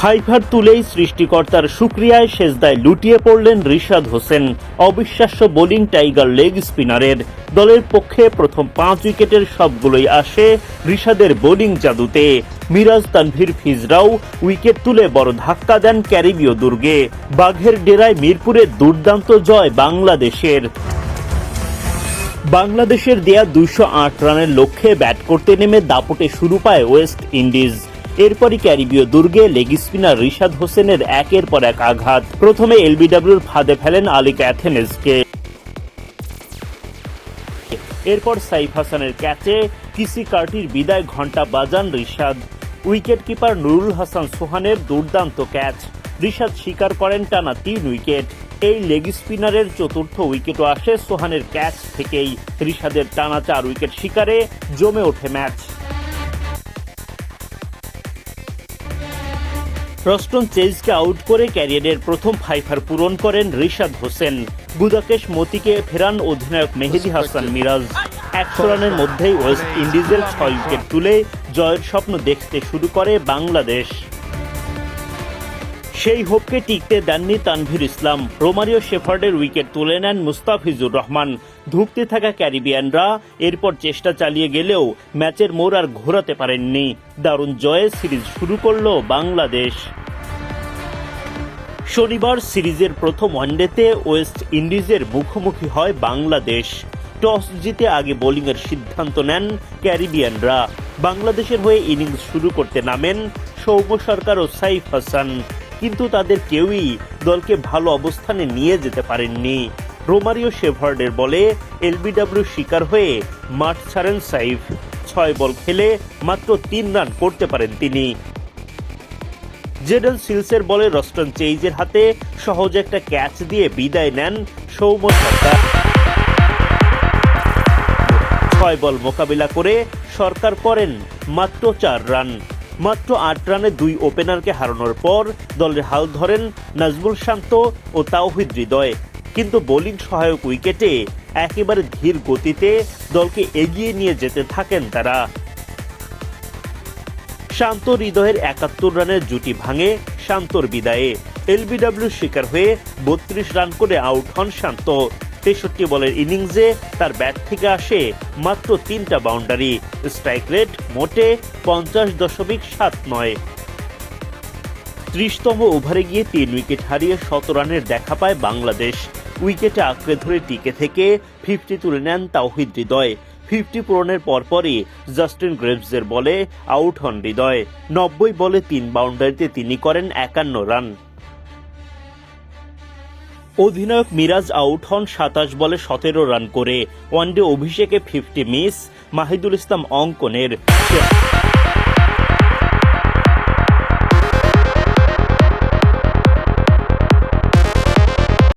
Fibre তুলেই সৃষ্টিকর্তার শুকরিয়ায় সেজদায় লুটিয়ে পড়লেন রিশাদ হোসেন। অবিশ্বাস্য বোলিং টাইগার লেগ স্পিনারের। দলের পক্ষে প্রথম 5 উইকেটের সবগুলোই আসে রিশাদের বোলিং জাদুতে। মিরাজ তানভীর ফিজরাও উইকেট তুলে বড় ধাক্কা দেন ক্যারিবীয় দুর্গে। বাঘের ডেরায় মিরপুরে দুর্দান্ত জয় বাংলাদেশের। বাংলাদেশের দেয়া 208 রানের লক্ষ্যে ব্যাট করতে নেমে দাপটে শুরু পায় ওয়েস্ট ইন্ডিজ। এরপরই ক্যারিবীয় দুর্গে লেগ স্পিনার রিশাদ হোসেনের একের পর এক আঘাত। প্রথমে এলবিডব্লিউর ফাঁদে ফেলেন আলী ক্যাথেনেসকে, এরপর সাইফ হাসানের ক্যাচে কিসি কার্টির বিদায় ঘণ্টা বাজান রিশাদ। উইকেট কিপার নুরুল হাসান সোহানের দুর্দান্ত ক্যাচ। রিশাদ শিকার করেন টানা 3 উইকেট। এই লেগ স্পিনারের চতুর্থ উইকেটও আসে সোহানের ক্যাচ থেকেই। রিশাদের টানা 4 উইকেট শিকারে জমে ওঠে ম্যাচ। রস্টন চেজকে আউট করে ক্যারিয়ারের প্রথম ফাইফার পূরণ করেন রিশাদ হোসেন। গুদাকেশ মতিকে ফেরান অধিনায়ক মেহেদী হাসান মিরাজ। 100 রানের মধ্যেই ওয়েস্ট ইন্ডিজের 6 উইকেট তুলে জয়ের স্বপ্ন দেখতে শুরু করে বাংলাদেশ। সেই হোপকে টিকতে দেননি তানভীর ইসলাম। রোমারিও শেফার্ডের উইকেট তুলে নেন মুস্তাফিজুর রহমান। ধুঁকতে থাকা ক্যারিবিয়ানরা এরপর চেষ্টা চালিয়ে গেলেও ম্যাচের মোড় আর ঘোরাতে পারেননি। দারুণ জয়ে সিরিজ শুরু করল বাংলাদেশ। শনিবার সিরিজের প্রথম ওয়ানডেতে ওয়েস্ট ইন্ডিজের মুখোমুখি হয় বাংলাদেশ। টস জিতে আগে বোলিংয়ের সিদ্ধান্ত নেন ক্যারিবিয়ানরা। বাংলাদেশের হয়ে ইনিংস শুরু করতে নামেন সৌম্য সরকার ও সাইফ হাসান, কিন্তু তাদের কেউই দলকে ভালো অবস্থানে নিয়ে যেতে পারেননি। রোমারিও শেফার্ডের বলে এলবিডব্লিউ শিকার হয়ে মাঠ ছাড়েন সাইফ। 6 বল খেলে মাত্র 3 রান করতে পারেন তিনি। জেডেন সিলসের বলে রস্টন চেইজের হাতে সহজ একটা ক্যাচ দিয়ে বিদায় নেন সৌম্য সরকার। 6 বল মোকাবিলা করে সরকার করেন মাত্র 4 রান। মাত্র 8 রানে 2 ওপেনারকে হারানোর পর দলের হাল ধরেন নাজমুল শান্ত ও তাওহিদ হৃদয়, কিন্তু বোলিং সহায়ক উইকেটে একেবারে ধীর গতিতে দলকে এগিয়ে নিয়ে যেতে থাকেন তারা। শান্ত হৃদয়ের 71 রানের জুটি ভাঙে শান্তর বিদায়ে। এলবিডব্লিউ শিকার হয়ে 32 রান করে আউট হন শান্ত। 63 বলের ইনিংসে তার ব্যাট থেকে আসে মাত্র 3টা বাউন্ডারি। স্ট্রাইক রেট মোটে 50.79। 30তম ওভারে গিয়ে 3 উইকেট হারিয়ে 100 রানের দেখা পায় বাংলাদেশ। উইকেটে আঁকড়ে ধরে টিকে থেকে 50 তুলে নেন তাওহিদ হৃদয়। 50 পূরণের পরপরই জাস্টিন গ্রেভসের বলে আউট হন হৃদয়। 90 বলে 3 বাউন্ডারিতে তিনি করেন 51 রান। অধিনায়ক মিরাজ আউট হন 27 বলে 17 রান করে। ওয়ানডে অভিষেকে 50 মিস মাহিদুল ইসলাম অঙ্কনের।